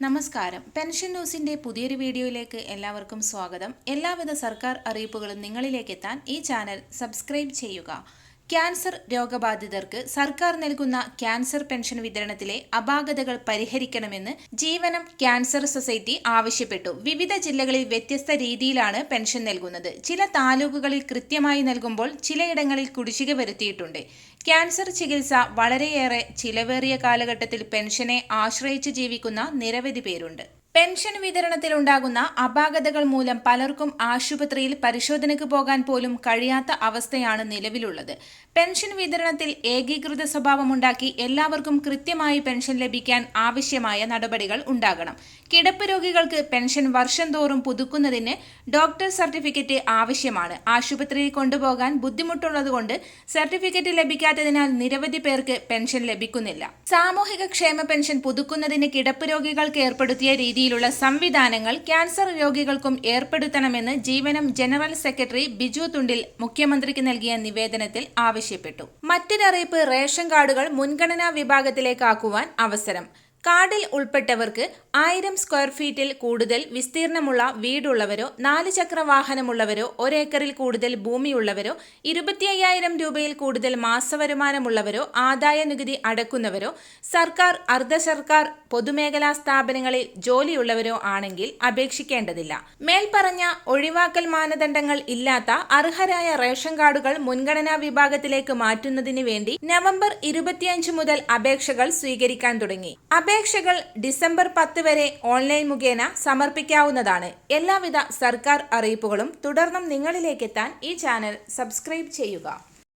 നമസ്കാരം. പെൻഷൻ ന്യൂസിന്റെ പുതിയൊരു വീഡിയോയിലേക്ക് എല്ലാവർക്കും സ്വാഗതം. എല്ലാവിധ സർക്കാർ അറിയിപ്പുകളും നിങ്ങളിലേക്ക് എത്താൻ ഈ ചാനൽ സബ്സ്ക്രൈബ് ചെയ്യുക. ക്യാൻസർ രോഗബാധിതർക്ക് സർക്കാർ നൽകുന്ന ക്യാൻസർ പെൻഷൻ വിതരണത്തിലെ അപാകതകൾ പരിഹരിക്കണമെന്ന് ജീവനം ക്യാൻസർ സൊസൈറ്റി ആവശ്യപ്പെട്ടു. വിവിധ ജില്ലകളിൽ വ്യത്യസ്ത രീതിയിലാണ് പെൻഷൻ നൽകുന്നത്. ചില താലൂക്കുകളിൽ കൃത്യമായി നൽകുമ്പോൾ ചിലയിടങ്ങളിൽ കുടിശ്ശിക വരുത്തിയിട്ടുണ്ട്. ക്യാൻസർ ചികിത്സ വളരെയേറെ ചിലവേറിയ കാലഘട്ടത്തിൽ പെൻഷനെ ആശ്രയിച്ച് ജീവിക്കുന്ന നിരവധി പേരുണ്ട്. പെൻഷൻ വിതരണത്തിലുണ്ടാകുന്ന അപാകതകൾ മൂലം പലർക്കും ആശുപത്രിയിൽ പരിശോധനയ്ക്ക് പോകാൻ പോലും കഴിയാത്ത അവസ്ഥയാണ് നിലവിലുള്ളത്. പെൻഷൻ വിതരണത്തിൽ ഏകീകൃത സ്വഭാവമുണ്ടാക്കി എല്ലാവർക്കും കൃത്യമായി പെൻഷൻ ലഭിക്കാൻ ആവശ്യമായ നടപടികൾ ഉണ്ടാകണം. കിടപ്പ് രോഗികൾക്ക് പെൻഷൻ വർഷം തോറും പുതുക്കുന്നതിന് ഡോക്ടർ സർട്ടിഫിക്കറ്റ് ആവശ്യമാണ്. ആശുപത്രിയിൽ കൊണ്ടുപോകാൻ ബുദ്ധിമുട്ടുള്ളതുകൊണ്ട് സർട്ടിഫിക്കറ്റ് ലഭിക്കാത്തതിനാൽ നിരവധി പേർക്ക് പെൻഷൻ ലഭിക്കുന്നില്ല. സാമൂഹിക ക്ഷേമ പെൻഷൻ പുതുക്കുന്നതിന് കിടപ്പ് രോഗികൾക്ക് ഏർപ്പെടുത്തിയ രീതിയിലുള്ള സംവിധാനങ്ങൾ ക്യാൻസർ രോഗികൾക്കും ഏർപ്പെടുത്തണമെന്ന് ജീവനം ജനറൽ സെക്രട്ടറി ബിജു തുണ്ടിൽ മുഖ്യമന്ത്രിക്ക് നൽകിയ നിവേദനത്തിൽ ആവശ്യപ്പെട്ടു. മറ്റൊരറിയിപ്പ്, റേഷൻ കാർഡുകൾ മുൻഗണനാ വിഭാഗത്തിലേക്കാക്കുവാൻ അവസരം. കാർഡിൽ ഉൾപ്പെട്ടവർക്ക് 1000 സ്ക്വയർ ഫീറ്റിൽ കൂടുതൽ വിസ്തീർണമുള്ള വീടുള്ളവരോ 4 ചക്ര വാഹനമുള്ളവരോ 1 ഏക്കറിൽ കൂടുതൽ ഭൂമിയുള്ളവരോ 25,000 രൂപയിൽ കൂടുതൽ മാസവരുമാനമുള്ളവരോ ആദായ നികുതി അടക്കുന്നവരോ സർക്കാർ അർദ്ധ സർക്കാർ പൊതുമേഖലാ സ്ഥാപനങ്ങളിൽ ജോലിയുള്ളവരോ ആണെങ്കിൽ അപേക്ഷിക്കേണ്ടതില്ല. മേൽപ്പറഞ്ഞ ഒഴിവാക്കൽ മാനദണ്ഡങ്ങൾ ഇല്ലാത്ത അർഹരായ റേഷൻ കാർഡുകൾ മുൻഗണനാ വിഭാഗത്തിലേക്ക് മാറ്റുന്നതിന് വേണ്ടി നവംബർ 25 മുതൽ അപേക്ഷകൾ സ്വീകരിക്കാൻ തുടങ്ങി. അപേക്ഷകൾ ഡിസംബർ 10 വരെ ഓൺലൈൻ മുഖേന സമർപ്പിക്കാവുന്നതാണ്. എല്ലാവിധ സർക്കാർ അറിയിപ്പുകളും തുടർന്നും നിങ്ങളിലേക്കെത്താൻ ഈ ചാനൽ സബ്സ്ക്രൈബ് ചെയ്യുക.